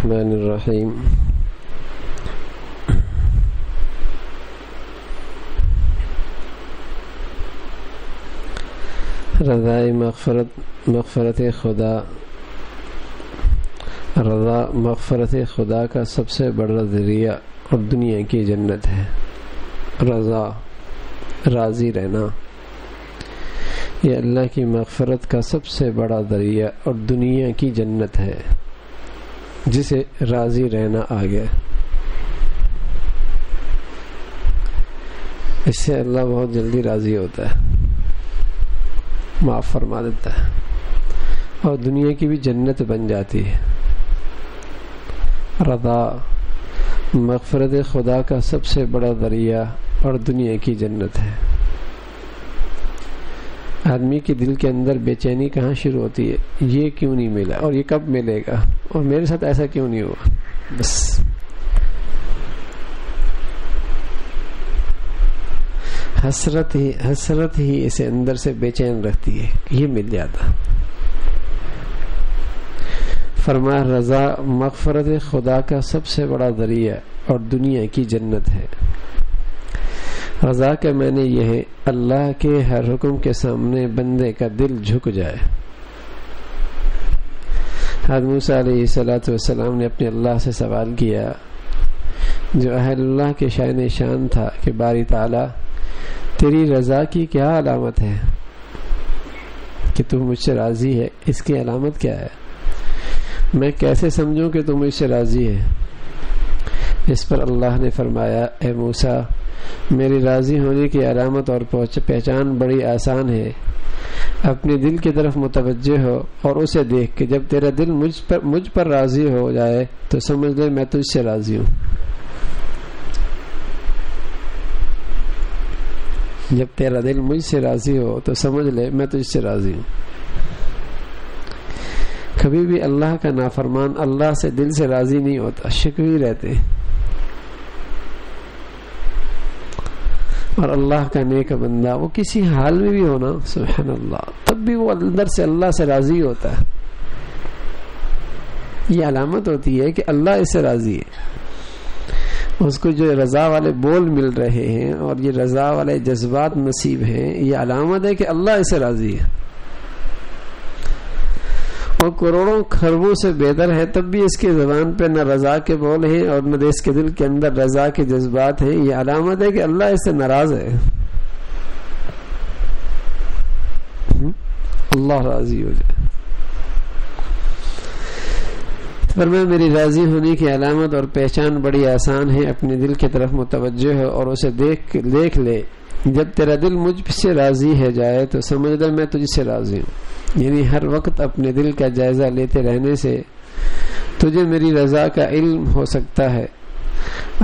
الرحمن الرحیم رضائے مغفرت خدا. رضا مغفرت خدا کا سب سے بڑا ذریعہ اور دنیا کی جنت ہے. رضا راضی رہنا یہ اللہ کی مغفرت کا سب سے بڑا ذریعہ اور دنیا کی جنت ہے. جسے راضی رہنا آ گیا اس سے اللہ بہت جلدی راضی ہوتا ہے, معاف فرما دیتا ہے اور دنیا کی بھی جنت بن جاتی ہے. رضا مغفرت خدا کا سب سے بڑا ذریعہ اور دنیا کی جنت ہے. آدمی کے دل کے اندر بے چینی کہاں شروع ہوتی ہے؟ یہ کیوں نہیں ملا اور یہ کب ملے گا اور میرے ساتھ ایسا کیوں نہیں ہوا. بس حسرت ہی اسے اندر سے بے چین رکھتی ہے کہ یہ مل جاتا. فرمایا رضا مغفرت خدا کا سب سے بڑا ذریعہ اور دنیا کی جنت ہے. رضا کا معنی یہ ہے اللہ کے ہر حکم کے سامنے بندے کا دل جھک جائے. حضرت موسیٰ علیہ السلام نے اپنے اللہ سے سوال کیا جو اہل اللہ کے شان شان تھا کہ باری تعالی تیری رضا کی کیا علامت ہے کہ تو مجھ سے راضی ہے؟ اس کی علامت کیا ہے؟ میں کیسے سمجھوں کہ تو مجھ سے راضی ہے؟ اس پر اللہ نے فرمایا اے موسیٰ میری راضی ہونے کی علامت اور پہچان بڑی آسان ہے. اپنے دل کی طرف متوجہ ہو اور اسے دیکھ کے جب تیرا دل مجھ پر راضی ہو جائے تو سمجھ لے میں تجھ سے راضی ہوں. جب تیرا دل مجھ سے راضی ہو تو سمجھ لے میں تجھ سے راضی ہوں. کبھی بھی اللہ کا نافرمان اللہ سے دل سے راضی نہیں ہوتا, شکوی رہتے. اور اللہ کا نیک بندہ وہ کسی حال میں بھی ہونا سبحان اللہ تب بھی وہ اندر سے اللہ سے راضی ہوتا ہے. یہ علامت ہوتی ہے کہ اللہ اس سے راضی ہے. اس کو جو رضا والے بول مل رہے ہیں اور یہ رضا والے جذبات نصیب ہیں یہ علامت ہے کہ اللہ اس سے راضی ہے. اور کروڑوں خربوں سے بہتر ہے تب بھی اس کی زبان پہ نہ رضا کے بول ہیں اور نہ اس کے دل کے اندر رضا کے جذبات ہیں. یہ علامت ہے کہ اللہ اس سے ناراض ہے. اللہ راضی ہو جائے. فرمایا میری راضی ہونے کی علامت اور پہچان بڑی آسان ہے. اپنے دل کی طرف متوجہ ہو اور اسے دیکھ لے. جب تیرا دل مجھ سے راضی ہے جائے تو سمجھ لے میں تجھ سے راضی ہوں. یعنی ہر وقت اپنے دل کا جائزہ لیتے رہنے سے تجھے میری رضا کا علم ہو سکتا ہے.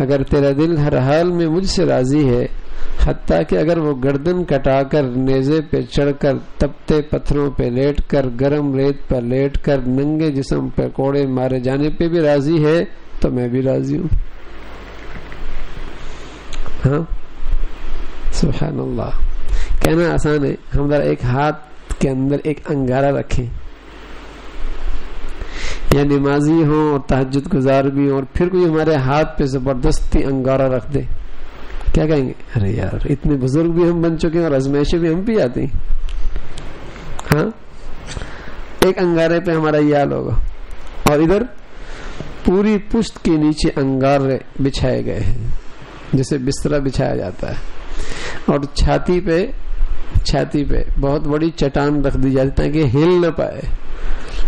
اگر تیرا دل ہر حال میں مجھ سے راضی ہے حتیٰ کہ اگر وہ گردن کٹا کر نیزے پہ چڑھ کر تپتے پتھروں پہ لیٹ کر گرم ریت پر لیٹ کر ننگے جسم پہ کوڑے مارے جانے پہ بھی راضی ہے تو میں بھی راضی ہوں. ہاں سبحان اللہ. کہنا آسان ہے. ہم ذرا ایک ہاتھ کے اندر ایک انگارہ رکھیں یا نمازی ہوں اور تہجد گزار بھی ہوں اور پھر کوئی ہمارے ہاتھ پہ زبردستی انگارہ رکھ دے, کیا کہیں گے؟ ارے یار اتنے بزرگ بھی ہم بن چکے ہیں اور ازمائشیں بھی ہم پہ آتی. ہاں ایک انگارے پہ ہمارا یہ حال ہوگا اور ادھر پوری پشت کے نیچے انگارے بچھائے گئے ہیں جیسے بستر بچھایا جاتا ہے اور چھاتی پہ بہت بڑی چٹان رکھ دی جاتی تاکہ ہل نہ پائے.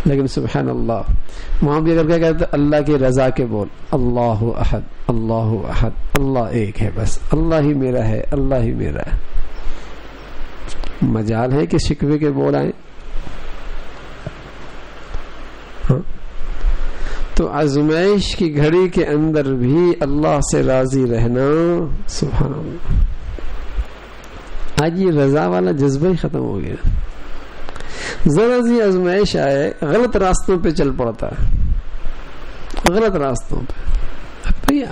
لیکن سبحان اللہ وہاں بھی اگر کیا کہتے ہیں اللہ کی رضا کے بول اللہ احد اللہ احد اللہ ایک ہے بس اللہ ہی میرا ہے اللہ ہی میرا ہے. مجال ہے کہ شکوے کے بول آئیں. تو آزمائش کی گھڑی کے اندر بھی اللہ سے راضی رہنا سبحان اللہ. آج یہ رضا والا جذبہ ہی ختم ہو گیا. ذرا سی آزمائش آئے غلط راستوں پہ چل پڑتا ہے, غلط راستوں پہ.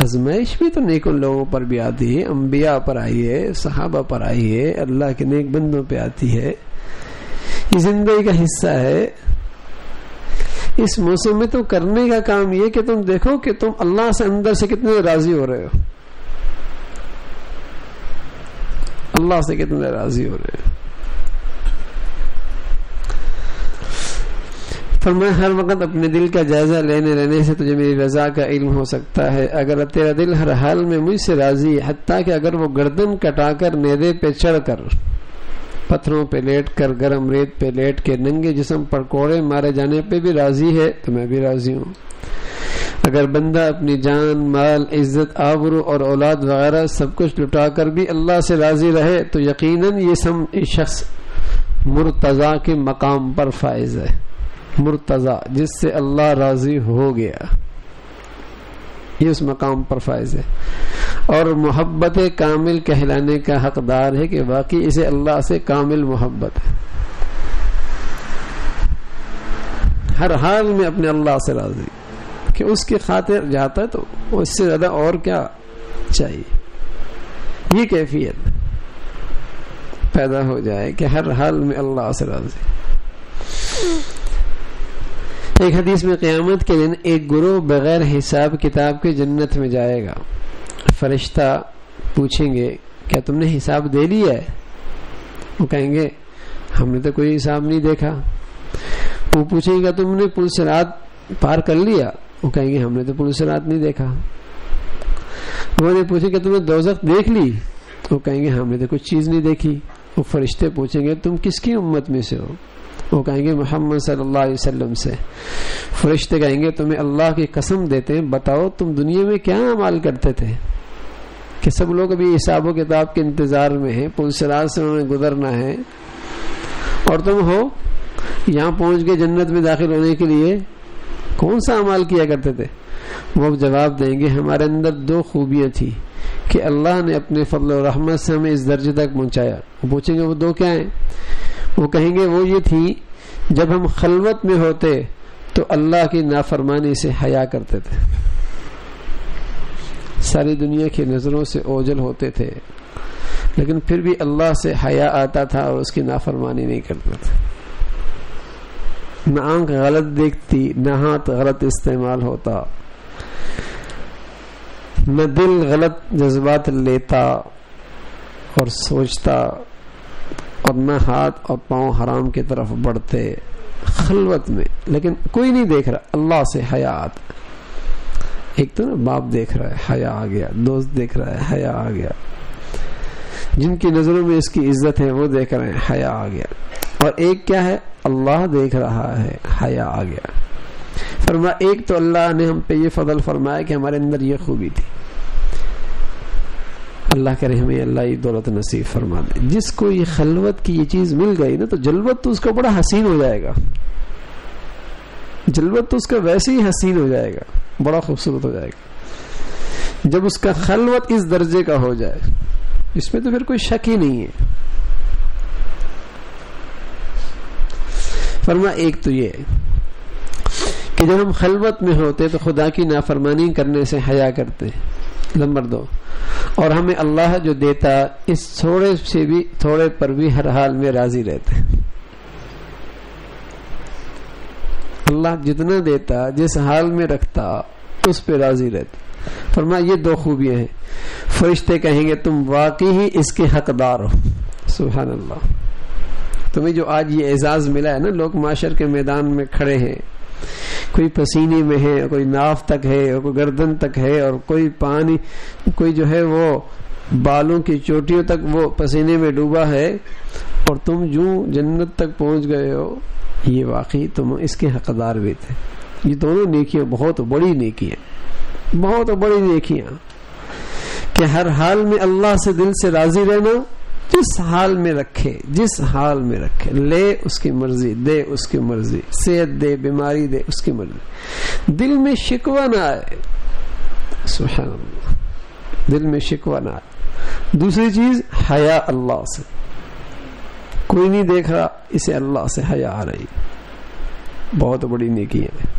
آزمائش بھی تو نیک لوگوں پر بھی آتی ہے, انبیاء پر آئی ہے, صحابہ پر آئی ہے, اللہ کے نیک بندوں پہ آتی ہے. یہ زندگی کا حصہ ہے. اس موسم میں تو کرنے کا کام یہ کہ تم دیکھو کہ تم اللہ سے اندر سے کتنے راضی ہو رہے ہو، اللہ سے کتنے راضی ہو رہے ہو۔ فرمایا ہر وقت اپنے دل کا جائزہ لینے سے تجھے میری رضا کا علم ہو سکتا ہے۔ اگر تیرا دل ہر حال میں مجھ سے راضی ہے، حتیٰ کہ اگر وہ گردن کٹا کر نیزے پہ چڑھ کر، پتھروں پہ لیٹ کر، گرم ریت پہ لیٹ کے، ننگے جسم پر کوڑے مارے جانے پہ بھی راضی ہے تو میں بھی راضی ہوں۔ اگر بندہ اپنی جان، مال، عزت، آبرو اور اولاد وغیرہ سب کچھ لٹا کر بھی اللہ سے راضی رہے تو یقیناً یہ شخص مرتضی کے مقام پر فائز ہے۔ مرتضی جس سے اللہ راضی ہو گیا، یہ اس مقام پر فائز ہے اور محبت کامل کہلانے کا حقدار ہے کہ واقعی اسے اللہ سے کامل محبت ہے، ہر حال میں اپنے اللہ سے راضی کہ اس کی خاطر جاتا ہے تو اس سے زیادہ اور کیا چاہیے۔ یہ کیفیت پیدا ہو جائے کہ ہر حال میں اللہ سے راضی۔ ایک حدیث میں قیامت کے دن ایک گروہ بغیر حساب کتاب کے جنت میں جائے گا۔ فرشتہ پوچھیں گے کیا تم نے حساب دے لیا ہے؟ وہ کہیں گے ہم نے تو کوئی حساب نہیں دیکھا۔ وہ پوچھیں گے تم نے پل صراط پار کر لیا؟ وہ کہیں گے ہم نے تو پل صراط نہیں دیکھا۔ وہ نے پوچھیں کہ تم نے دوزخ دیکھ لی؟ وہ کہیں گے ہم نے تو کچھ چیز نہیں دیکھی۔ وہ فرشتے پوچھیں گے تم کس کی امت میں سے ہو؟ وہ کہیں گے محمد صلی اللہ علیہ وسلم سے۔ فرشتے کہیں گے تمہیں اللہ کی قسم دیتے ہیں، بتاؤ تم دنیا میں کیا اعمال کرتے تھے کہ سب لوگ ابھی حساب و کتاب کے انتظار میں ہیں، پل صراط سے انہوں نے گزرنا ہے اور تم ہو یہاں پہنچ گئے جنت میں داخل ہونے کے لیے، کون سا اعمال کیا کرتے تھے؟ وہ اب جواب دیں گے ہمارے اندر دو خوبیاں تھی کہ اللہ نے اپنے فضل و رحمت سے ہمیں اس درجے تک پہنچایا۔ وہ پوچھیں گے وہ دو کیا ہیں؟ وہ کہیں گے وہ یہ تھی جب ہم خلوت میں ہوتے تو اللہ کی نافرمانی سے حیا کرتے تھے، ساری دنیا کی نظروں سے اوجھل ہوتے تھے لیکن پھر بھی اللہ سے حیا آتا تھا اور اس کی نافرمانی نہیں کرتے تھے۔ نہ آنکھ غلط دیکھتی، نہ ہاتھ غلط استعمال ہوتا، نہ دل غلط جذبات لیتا اور سوچتا، اور نہ ہاتھ اور پاؤں حرام کی طرف بڑھتے خلوت میں، لیکن کوئی نہیں دیکھ رہا، اللہ سے حیا آتا۔ ایک تو نا باپ دیکھ رہا ہے حیا آ گیا، دوست دیکھ رہا ہے حیا آ گیا، جن کی نظروں میں اس کی عزت ہے وہ دیکھ رہے ہیں حیا آ گیا، اور ایک کیا ہے اللہ دیکھ رہا ہے حیا آ گیا۔ فرمایا ایک تو اللہ نے ہم پہ یہ فضل فرمایا کہ ہمارے اندر یہ خوبی تھی، اللہ کرے ہمیں اللہ یہ دولت نصیب فرما دے۔ جس کو یہ خلوت کی یہ چیز مل گئی نا تو جلوت تو اس کا بڑا حسین ہو جائے گا، جلوت تو اس کا ویسے ہی حسین ہو جائے گا، بڑا خوبصورت ہو جائے گا جب اس کا خلوت اس درجے کا ہو جائے، اس میں تو پھر کوئی شک ہی نہیں ہے۔ فرمایا ایک تو یہ کہ جب ہم خلوت میں ہوتے تو خدا کی نافرمانی کرنے سے حیا کرتے، نمبر دو، اور ہمیں اللہ جو دیتا اس تھوڑے سے بھی تھوڑے پر بھی ہر حال میں راضی رہتے، اللہ جتنا دیتا جس حال میں رکھتا اس پہ راضی رہتے۔ فرمایا یہ دو خوبیاں ہیں۔ فرشتے کہیں گے تم واقعی ہی اس کے حقدار ہو، سبحان اللہ۔ تمہیں جو آج یہ اعزاز ملا ہے نا، لوگ معاشر کے میدان میں کھڑے ہیں، کوئی پسینے میں ہے، کوئی ناف تک ہے، اور کوئی گردن تک ہے، اور کوئی پانی، کوئی جو ہے وہ بالوں کی چوٹیوں تک وہ پسینے میں ڈوبا ہے، اور تم جو جنت تک پہنچ گئے ہو، یہ واقعی تم اس کے حقدار بھی تھے۔ یہ دونوں نیکیاں بہت بڑی نیکیاں، بہت بڑی نیکیاں کہ ہر حال میں اللہ سے دل سے راضی رہنا، جس حال میں رکھے، جس حال میں رکھے، لے اس کی مرضی، دے اس کی مرضی، صحت دے، بیماری دے اس کی مرضی، دل میں شکوہ نہ آئے، سبحان اللہ، دل میں شکوہ نہ آئے۔ دوسری چیز حیا اللہ سے، کوئی نہیں دیکھ رہا، اسے اللہ سے حیا آ رہی، بہت بڑی نیکی ہے۔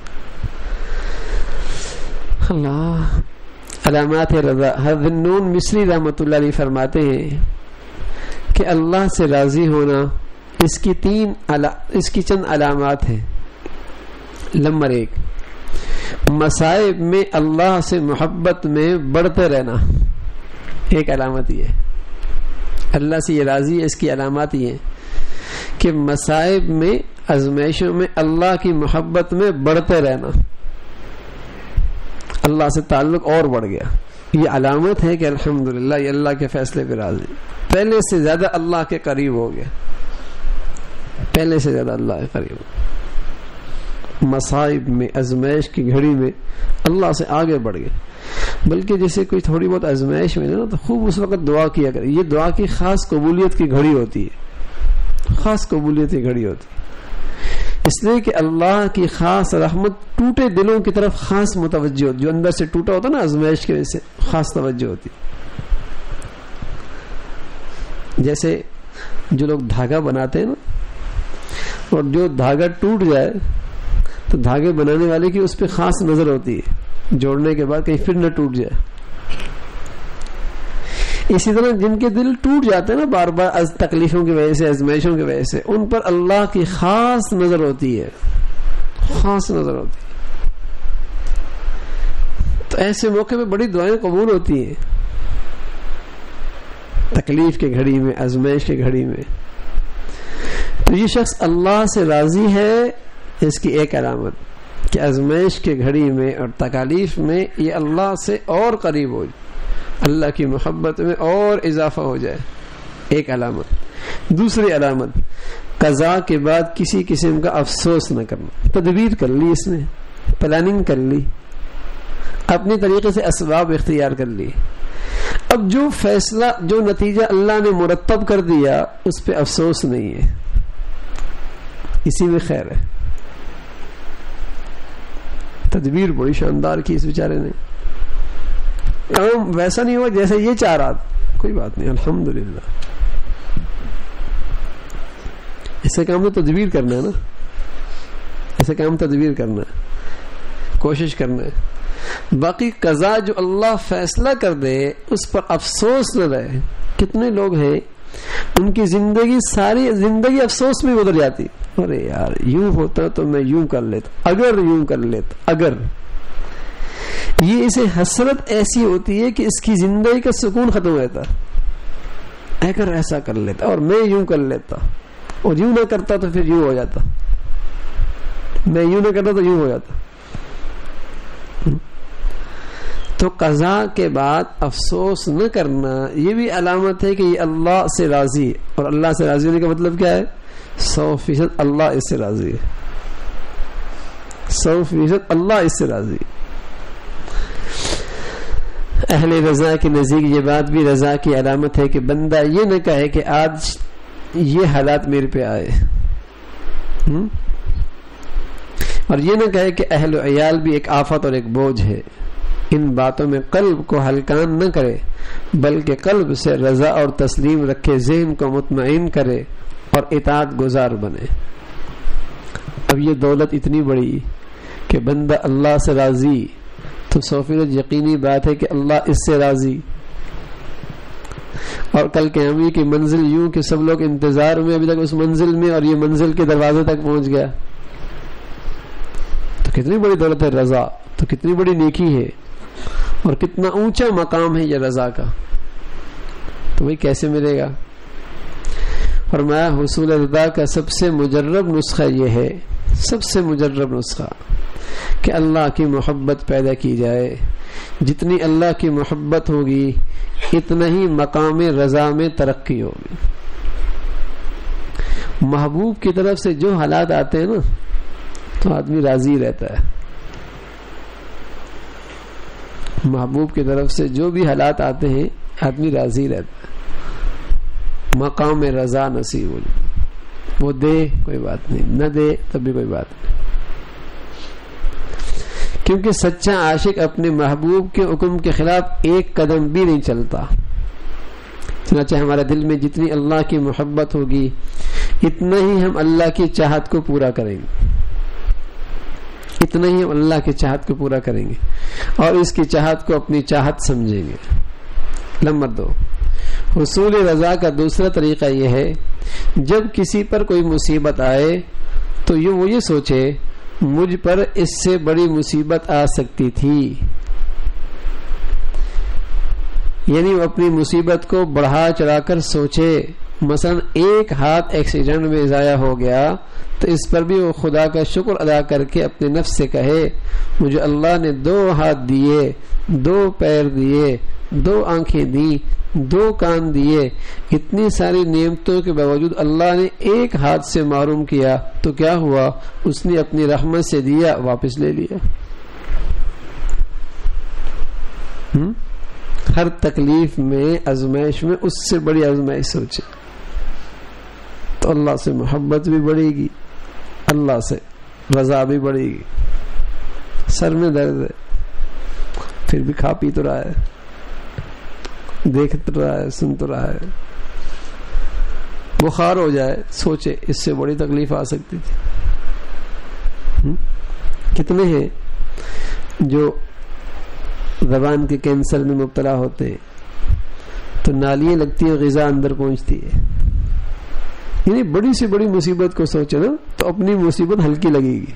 اللہ علامات رضا، حضرت نون مصری رحمۃ اللہ علیہ فرماتے ہیں کہ اللہ سے راضی ہونا اس کی چند علامات ہیں۔ نمبر 1 مصائب میں اللہ سے محبت میں بڑھتے رہنا، ایک علامت یہ ہے اللہ سے یہ راضی ہے، اس کی علامات یہ ہیں کہ مصائب میں آزمائشوں میں اللہ کی محبت میں بڑھتے رہنا، اللہ سے تعلق اور بڑھ گیا، یہ علامت ہے کہ الحمدللہ یہ اللہ کے فیصلے پہ راضی، پہلے سے زیادہ اللہ کے قریب ہو گیا، پہلے سے زیادہ اللہ کے قریب ہو گیا، مصائب میں آزمائش کی گھڑی میں اللہ سے آگے بڑھ گئے۔ بلکہ جیسے کوئی تھوڑی بہت آزمائش میں نا تو خوب اس وقت دعا کیا کرے، یہ دعا کی خاص قبولیت کی گھڑی ہوتی ہے، خاص قبولیت کی گھڑی ہوتی ہے، اس لیے کہ اللہ کی خاص رحمت ٹوٹے دلوں کی طرف خاص متوجہ ہوتی، جو اندر سے ٹوٹا ہوتا نا آزمائش کی وجہ سے خاص توجہ ہوتی۔ جیسے جو لوگ دھاگا بناتے ہیں نا، اور جو دھاگا ٹوٹ جائے تو دھاگے بنانے والے کی اس پہ خاص نظر ہوتی ہے، جوڑنے کے بعد کہیں پھر نہ ٹوٹ جائے۔ اسی طرح جن کے دل ٹوٹ جاتے ہیں نا بار بار از تکلیفوں کی وجہ سے، آزمائشوں کی وجہ سے، ان پر اللہ کی خاص نظر ہوتی ہے، خاص نظر ہوتی ہے۔ تو ایسے موقع پہ بڑی دعائیں قبول ہوتی ہیں، تکلیف کے گھڑی میں، آزمائش کے گھڑی میں۔ تو یہ شخص اللہ سے راضی ہے، اس کی ایک علامت کہ آزمائش کے گھڑی میں اور تکالیف میں یہ اللہ سے اور قریب ہو جائے، اللہ کی محبت میں اور اضافہ ہو جائے، ایک علامت۔ دوسری علامت قضاء کے بعد کسی قسم کا افسوس نہ کرنا، تدبیر کر لی، اس نے پلاننگ کر لی، اپنی طریقے سے اسباب اختیار کر لی، اب جو فیصلہ جو نتیجہ اللہ نے مرتب کر دیا اس پہ افسوس نہیں ہے، اسی میں خیر ہے۔ تدبیر بڑی شاندار کی اس بیچارے نے، کام ویسا نہیں ہوا جیسے یہ چاہ رہا تھا، کوئی بات نہیں، الحمدللہ۔ ایسے کام تو تدبیر کرنا ہے نا، ایسے کام تدبیر کرنا ہے، کوشش کرنا ہے۔ باقی قضا جو اللہ فیصلہ کر دے اس پر افسوس نہ رہے۔ کتنے لوگ ہیں ان کی زندگی، ساری زندگی افسوس میں گزر جاتی، ارے یار یوں ہوتا تو میں یوں کر لیتا، اگر یوں کر لیتا، اگر۔ یہ اسے حسرت ایسی ہوتی ہے کہ اس کی زندگی کا سکون ختم ہو جاتا، اگر ایسا کر لیتا اور میں یوں کر لیتا، اور یوں نہ کرتا تو پھر یوں ہو جاتا، میں یوں نہ کرتا تو یوں ہو جاتا۔ تو قضا کے بعد افسوس نہ کرنا یہ بھی علامت ہے کہ یہ اللہ سے راضی ہے، اور اللہ سے راضی ہونے کا مطلب کیا ہے؟ 100% اللہ اس سے راضی ہے، 100% اللہ اس سے راضی ہے۔ اہل رضا کے نزدیک یہ بات بھی رضا کی علامت ہے کہ بندہ یہ نہ کہے کہ آج یہ حالات میرے پہ آئے، اور یہ نہ کہے کہ اہل و عیال بھی ایک آفت اور ایک بوجھ ہے۔ ان باتوں میں قلب کو ہلکان نہ کرے، بلکہ قلب سے رضا اور تسلیم رکھے، ذہن کو مطمئن کرے اور اطاعت گزار بنے۔ اب یہ دولت اتنی بڑی کہ بندہ اللہ سے راضی، تو 100% یقینی بات ہے کہ اللہ اس سے راضی، اور کل قیامت کی منزل یوں کہ سب لوگ انتظار میں ابھی تک اس منزل میں، اور یہ منزل کے دروازے تک پہنچ گیا، تو کتنی بڑی دولت ہے رضا، تو کتنی بڑی نیکی ہے، اور کتنا اونچا مقام ہے یہ رضا کا۔ تو وہی کیسے ملے گا؟ فرمایا حصول رضا کا سب سے مجرب نسخہ یہ ہے، سب سے مجرب نسخہ کہ اللہ کی محبت پیدا کی جائے۔ جتنی اللہ کی محبت ہوگی اتنا ہی مقام رضا میں ترقی ہوگی۔ محبوب کی طرف سے جو حالات آتے ہیں نا تو آدمی راضی رہتا ہے، محبوب کی طرف سے جو بھی حالات آتے ہیں آدمی راضی رہتا ہے، مقام رضا نصیب ہو جائے۔ وہ دے کوئی بات نہیں، نہ دے تب بھی کوئی بات نہیں، کیونکہ سچا عاشق اپنے محبوب کے حکم کے خلاف ایک قدم بھی نہیں چلتا۔ چنانچہ ہمارے دل میں جتنی اللہ کی محبت ہوگی اتنا ہی ہم اللہ کی چاہت کو پورا کریں گے، اتنا ہی ہم اللہ کی چاہت کو پورا کریں گے اور اس کی چاہت کو اپنی چاہت سمجھیں گے۔ نمبر 2، حصول رضا کا دوسرا طریقہ یہ ہے جب کسی پر کوئی مصیبت آئے تو وہ یہ سوچے مجھ پر اس سے بڑی مصیبت آ سکتی تھی. یعنی وہ اپنی مصیبت کو بڑھا چڑھا کر سوچے. مثلا ایک ہاتھ ایکسیڈنٹ میں ضائع ہو گیا تو اس پر بھی وہ خدا کا شکر ادا کر کے اپنے نفس سے کہے مجھے اللہ نے 2 ہاتھ دیے, 2 پیر دیے, 2 آنکھیں دی, 2 کان دیے, اتنی ساری نعمتوں کے باوجود اللہ نے ایک ہاتھ سے محروم کیا تو کیا ہوا؟ اس نے اپنی رحمت سے دیا, واپس لے لیا. ہر تکلیف میں, آزمائش میں اس سے بڑی آزمائش سوچے تو اللہ سے محبت بھی بڑھے گی, اللہ سے رضا بھی بڑھے گی. سر میں درد ہے پھر بھی کھا پی تو رہا ہے, دیکھ تو رہا ہے, سن تو رہا ہے. بخار ہو جائے سوچے اس سے بڑی تکلیف آ سکتی تھی. کتنے ہیں جو زبان کے کینسر میں مبتلا ہوتے ہیں تو نالیاں لگتی ہیں, غذا اندر پہنچتی ہے. یعنی بڑی سے بڑی مصیبت کو سوچے نا تو اپنی مصیبت ہلکی لگے گی.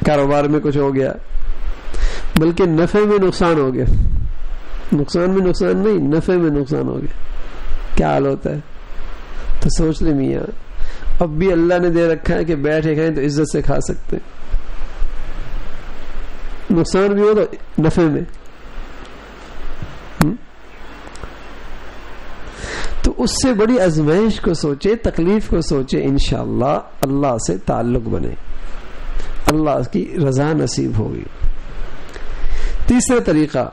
کاروبار میں کچھ ہو گیا بلکہ نفع میں نقصان ہو گیا, نقصان میں نقصان نہیں, نفع میں نقصان ہو گیا, کیا حال ہوتا ہے؟ تو سوچ لے میاں اب بھی اللہ نے دے رکھا ہے کہ بیٹھے کھائیں تو عزت سے کھا سکتے ہیں, نقصان بھی ہو تو نفع میں. تو اس سے بڑی آزمائش کو سوچے, تکلیف کو سوچے, انشاءاللہ اللہ سے تعلق بنے, اللہ کی رضا نصیب ہوگی. تیسرا طریقہ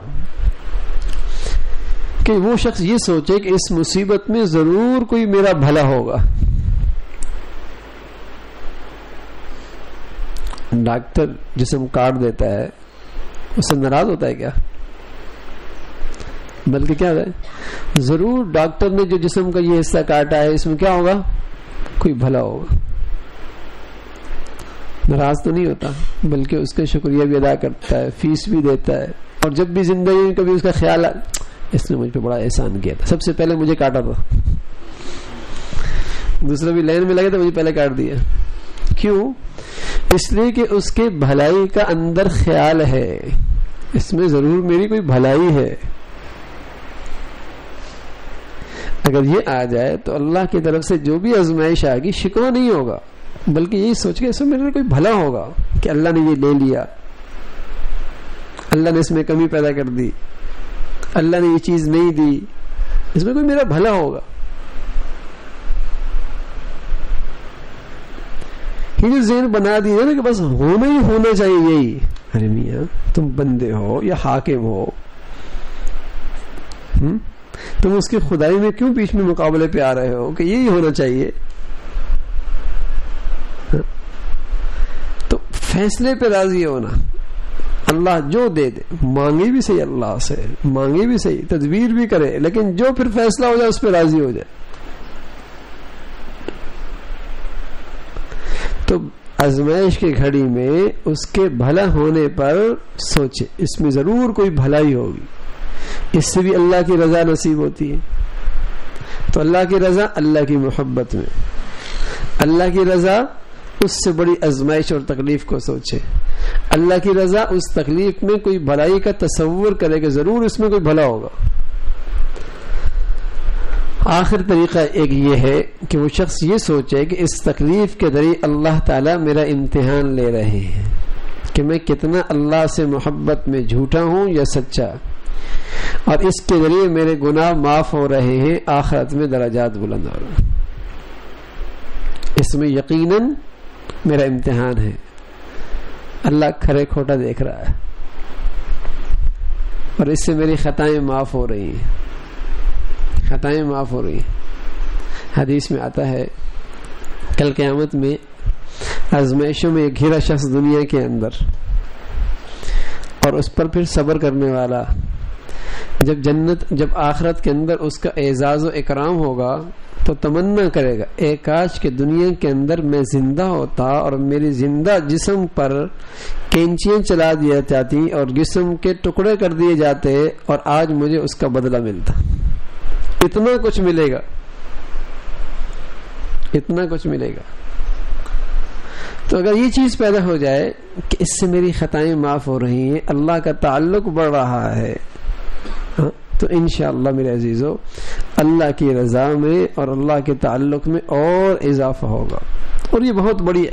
کہ وہ شخص یہ سوچے کہ اس مصیبت میں ضرور کوئی میرا بھلا ہوگا. ڈاکٹر جسم کاٹ دیتا ہے اس سے ناراض ہوتا ہے کیا؟ بلکہ کیا ہے, ضرور ڈاکٹر نے جو جسم کا یہ حصہ کاٹا ہے اس میں کیا ہوگا؟ کوئی بھلا ہوگا. ناراض تو نہیں ہوتا بلکہ اس کا شکریہ بھی ادا کرتا ہے, فیس بھی دیتا ہے. اور جب بھی زندگی میں کبھی اس کا خیال آ اس نے مجھ پہ بڑا احسان کیا تھا, سب سے پہلے مجھے کاٹا تھا, دوسرا بھی لائن میں لگا تھا مجھے پہلے کاٹ دیا. کیوں؟ اس لیے کہ اس کے بھلائی کا اندر خیال ہے, اس میں ضرور میری کوئی بھلائی ہے. اگر یہ آ جائے تو اللہ کی طرف سے جو بھی آزمائش آئے گی شکوہ نہیں ہوگا بلکہ یہی سوچ کے اس میں میرے کوئی بھلا ہوگا کہ اللہ نے یہ لے لیا, اللہ نے اس میں کمی پیدا کر دی, اللہ نے یہ چیز نہیں دی, اس میں کوئی میرا بھلا ہوگا. یہ جو ذہن بنا دی ہے نا کہ بس ہونا ہی ہونا چاہیے یہی, ارے میاں تم بندے ہو یا حاکم ہو, تم اس کی خدائی میں کیوں بیچ میں مقابلے پہ آ رہے ہو کہ یہی ہونا چاہیے؟ تو فیصلے پہ راضی ہونا, اللہ جو دے دے, مانگے بھی صحیح, اللہ سے مانگے بھی صحیح, تدبیر بھی کرے, لیکن جو پھر فیصلہ ہو جائے اس پہ راضی ہو جائے. تو آزمائش کی گھڑی میں اس کے بھلا ہونے پر سوچے اس میں ضرور کوئی بھلائی ہوگی, اس سے بھی اللہ کی رضا نصیب ہوتی ہے. تو اللہ کی رضا اللہ کی محبت میں, اللہ کی رضا اس سے بڑی آزمائش اور تکلیف کو سوچے, اللہ کی رضا اس تکلیف میں کوئی بھلائی کا تصور کرے کہ ضرور اس میں کوئی بھلا ہوگا. آخر طریقہ ایک یہ ہے کہ وہ شخص یہ سوچے کہ اس تکلیف کے ذریعے اللہ تعالیٰ میرا امتحان لے رہے ہیں کہ میں کتنا اللہ سے محبت میں جھوٹا ہوں یا سچا, اور اس کے ذریعے میرے گناہ معاف ہو رہے ہیں, آخرت میں درجات بلند ہو رہے ہیں. اس میں یقیناً میرا امتحان ہے, اللہ کھرے کھوٹا دیکھ رہا ہے اور اس سے میری خطائیں معاف ہو رہی ہیں, خطائیں معاف ہو رہی ہیں. حدیث میں آتا ہے کل قیامت میں آزمائشوں میں ایک گھرا شخص دنیا کے اندر, اور اس پر پھر صبر کرنے والا, جب آخرت کے اندر اس کا اعزاز و اکرام ہوگا تو تمنا کرے گا اے کاش کہ دنیا کے اندر میں زندہ ہوتا اور میری زندہ جسم پر کینچیاں چلا دیا جاتی اور جسم کے ٹکڑے کر دیے جاتے اور آج مجھے اس کا بدلہ ملتا. اتنا کچھ ملے گا, اتنا کچھ ملے گا. تو اگر یہ چیز پیدا ہو جائے کہ اس سے میری خطائیں معاف ہو رہی ہیں, اللہ کا تعلق بڑھ رہا ہے, تو انشاءاللہ میرے عزیزو اللہ کی رضا میں اور اللہ کے تعلق میں اور اضافہ ہوگا. اور یہ بہت بڑی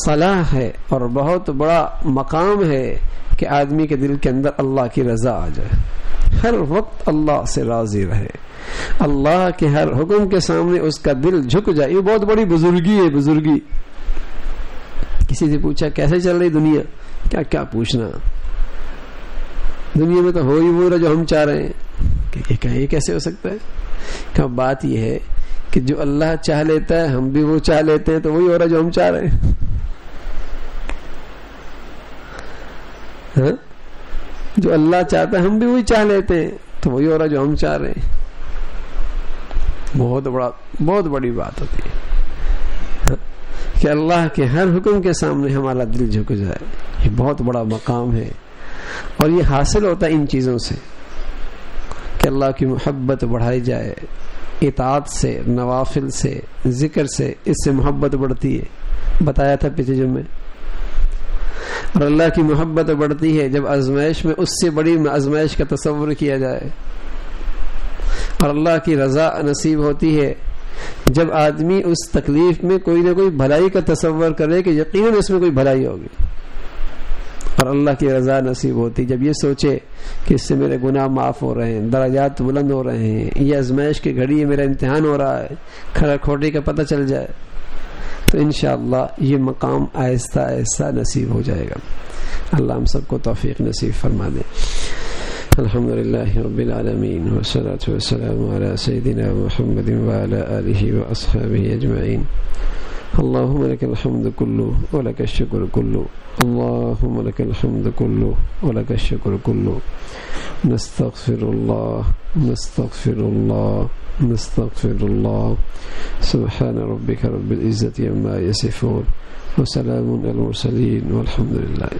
صلاح ہے اور بہت بڑا مقام ہے کہ آدمی کے دل کے اندر اللہ کی رضا آ جائے, ہر وقت اللہ سے راضی رہے, اللہ کے ہر حکم کے سامنے اس کا دل جھک جائے. یہ بہت بڑی بزرگی ہے, بزرگی. کسی سے پوچھا کیسے چل رہی دنیا, کیا پوچھنا, دنیا میں تو ہو ہی وہ رہا جو ہم چاہ رہے ہیں. کہ یہ کیسے ہو سکتا ہے؟ کہ بات یہ ہے کہ جو اللہ چاہ لیتا ہے ہم بھی وہ چاہ لیتے ہیں, تو وہی ہو رہا جو ہم چاہ رہے ہیں. جو اللہ چاہتا ہے ہم بھی وہی چاہ لیتے ہیں, تو وہی ہو رہا جو ہم چاہ رہے ہیں. بہت بڑی بات ہوتی ہے کہ اللہ کے ہر حکم کے سامنے ہمارا دل جھک جائے. یہ بہت بڑا مقام ہے, اور یہ حاصل ہوتا ہے ان چیزوں سے کہ اللہ کی محبت بڑھائی جائے, اطاعت سے, نوافل سے, ذکر سے, اس سے محبت بڑھتی ہے. بتایا تھا پچھلے جمعے. اور اللہ کی محبت بڑھتی ہے جب آزمائش میں اس سے بڑی آزمائش کا تصور کیا جائے. اور اللہ کی رضا نصیب ہوتی ہے جب آدمی اس تکلیف میں کوئی نہ کوئی بھلائی کا تصور کرے کہ یقیناً اس میں کوئی بھلائی ہوگی. اور اللہ کی رضا نصیب ہوتی جب یہ سوچے کہ اس سے میرے گناہ معاف ہو رہے ہیں, درجات بلند ہو رہے ہیں, یہ آزمائش کی گھڑی ہے, میرا امتحان ہو رہا ہے, کھڑا کھوٹی کا پتہ چل جائے, تو انشاءاللہ یہ مقام آہستہ آہستہ نصیب ہو جائے گا. اللہ ہم سب کو توفیق نصیب فرما دے. الحمدللہ رب العالمین والصلاة والسلام علی سیدنا محمد وعلی آلہ واصحابہ اجمعین. اللهم لك الحمد كله ولك الشكر كله, اللهم لك الحمد كله ولك الشكر كله. نستغفر الله نستغفر الله نستغفر الله. سبحان ربك رب العزة عما يصفون وسلام على المرسلين والحمد لله.